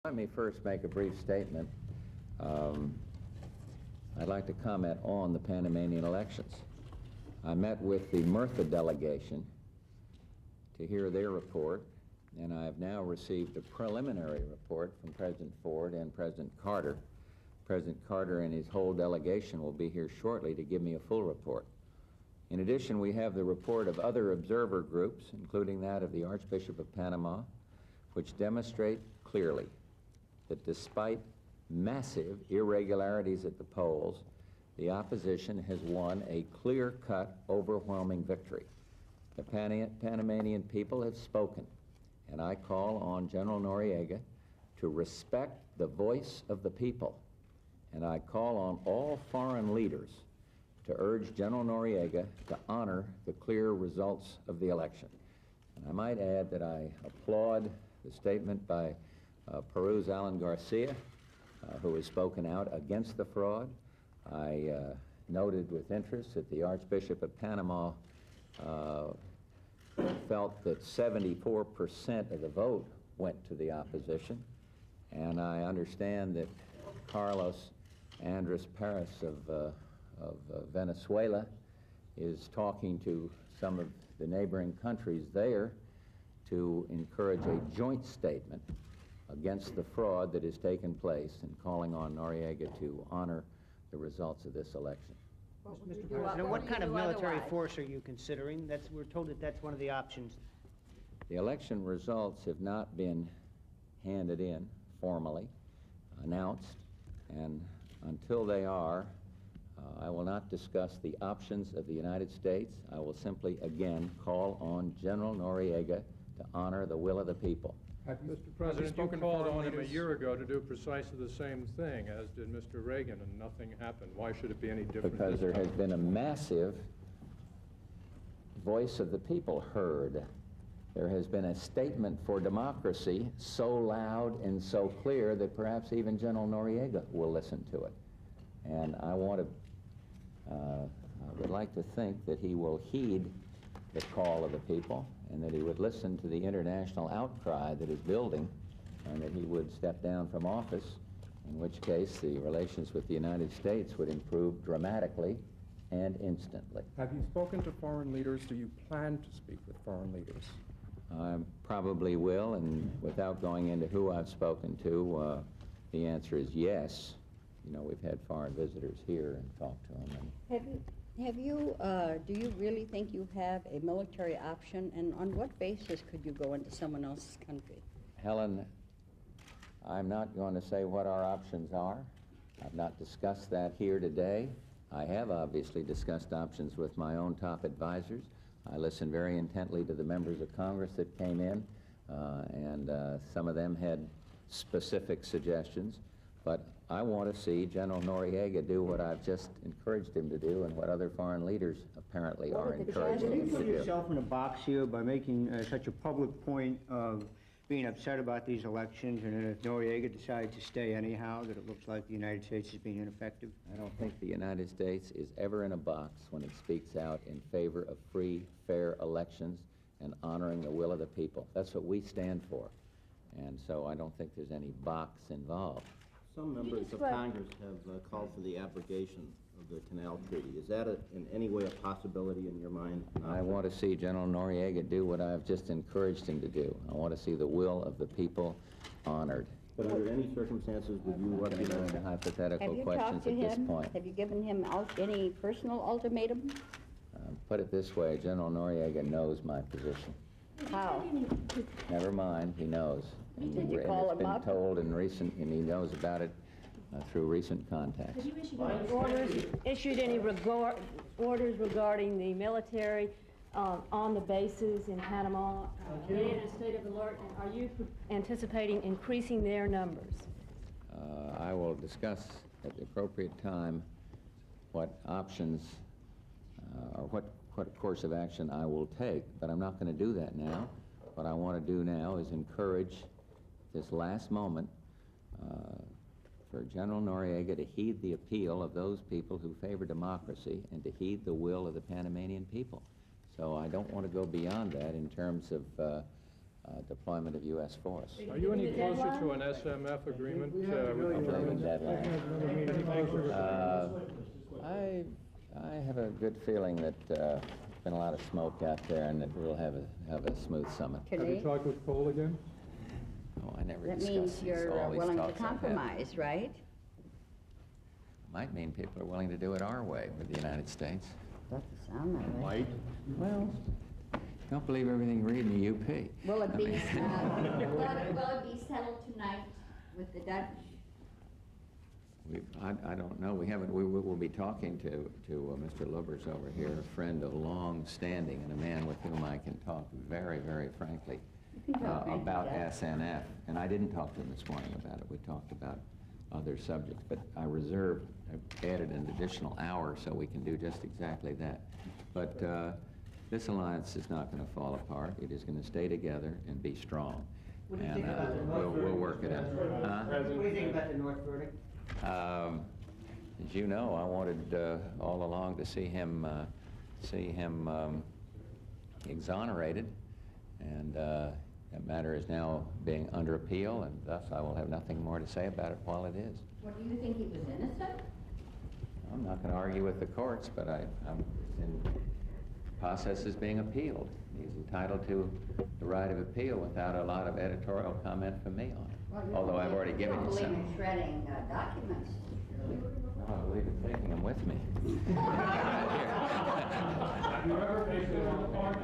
Let me first make a brief statement. I'd like to comment on the Panamanian elections. I met with the Murtha delegation to hear their report, and I have now received a preliminary report from President Ford and President Carter. President Carter and his whole delegation will be here shortly to give me a full report. In addition, we have the report of other observer groups, including that of the Archbishop of Panama, which demonstrate clearly that despite massive irregularities at the polls, the opposition has won a clear-cut, overwhelming victory. The Panamanian people have spoken, and I call on General Noriega to respect the voice of the people, and I call on all foreign leaders to urge General Noriega to honor the clear results of the election. And I might add that I applaud the statement by Peru's Alan Garcia, who has spoken out against the fraud. I noted with interest that the Archbishop of Panama felt that 74% of the vote went to the opposition, and I understand that Carlos Andres Parras of Venezuela is talking to some of the neighboring countries there to encourage a joint statement against the fraud that has taken place and calling on Noriega to honor the results of this election. Mr. President, what kind of military force are you considering? We're told that that's one of the options. The election results have not been handed in formally, announced, and until they are, I will not discuss the options of the United States. I will simply again call on General Noriega to honor the will of the people. Mr. President, you called on him a year ago to do precisely the same thing, as did Mr. Reagan, and nothing happened. Why should it be any different? Because there has been a massive voice of the people heard. There has been a statement for democracy so loud and so clear that perhaps even General Noriega will listen to it. And I would like to think that he will heed the call of the people, and that he would listen to the international outcry that is building, and that he would step down from office, in which case the relations with the United States would improve dramatically and instantly. Have you spoken to foreign leaders? Do you plan to speak with foreign leaders? I probably will, and without going into who I've spoken to, the answer is yes. You know, we've had foreign visitors here and talked to them. Do you really think you have a military option, and on what basis could you go into someone else's country? Helen, I'm not going to say what our options are. I've not discussed that here today. I have obviously discussed options with my own top advisors. I listened very intently to the members of Congress that came in, and some of them had specific suggestions. But I want to see General Noriega do what I've just encouraged him to do and what other foreign leaders apparently are encouraging him to do. You put yourself in a box here by making such a public point of being upset about these elections, and then if Noriega decides to stay anyhow, that it looks like the United States is being ineffective? I don't think the United States is ever in a box when it speaks out in favor of free, fair elections and honoring the will of the people. That's what we stand for. And so I don't think there's any box involved. Some members of Congress have called for the abrogation of the Canal Treaty. Is that in any way a possibility in your mind? I want to see General Noriega do what I've just encouraged him to do. I want to see the will of the people honored. But under any circumstances would you want to go into hypothetical questions at this point? Have you given him any personal ultimatum? Put it this way, General Noriega knows my position. How? Never mind, he knows. Did you call him up? It's been told in recent, and he knows about it through recent contacts. Have you issued any orders regarding the military on the bases in Panama in a state of alert? And are you anticipating increasing their numbers? I will discuss at the appropriate time what options or what course of action I will take, but I'm not going to do that now. What I want to do now is encourage this last moment for General Noriega to heed the appeal of those people who favor democracy and to heed the will of the Panamanian people. So I don't want to go beyond that in terms of deployment of U.S. force. Are you any The closer deadline? to an SMF agreement with I'll the bring the Germans? deadline. I have a good feeling that there's been a lot of smoke out there and that we'll have a smooth summit. Have you Can talked with Cole again? Oh, I never that discuss means these, you're all these willing to talks I've had. compromise, right? Might mean people are willing to do it our way with the United States. Doesn't sound that way. Well, don't believe everything you read in the UP. Will it I be, mean- will it be settled tonight with the Dutch? I don't know. We haven't. We'll be talking to Mr. Lubbers over here, a friend of long standing and a man with whom I can talk very, very frankly You can talk frankly, about yeah. SNF. And I didn't talk to him this morning about it. We talked about other subjects, but I've added an additional hour so we can do just exactly that. But this alliance is not going to fall apart. It is going to stay together and be strong. And we'll work it out. Huh? What do you think about the North verdict? As you know, I wanted all along to see him exonerated, and that matter is now being under appeal, and thus I will have nothing more to say about it while it is. Well, do you think he was innocent? I'm not going to argue with the courts, but I'm in process is being appealed. He's entitled to the right of appeal without a lot of editorial comment from me on it. Well, you Although don't I've already believe- given you You don't some. believe in shredding documents, really? No, I believe in taking them with me. Have you ever taken one apart?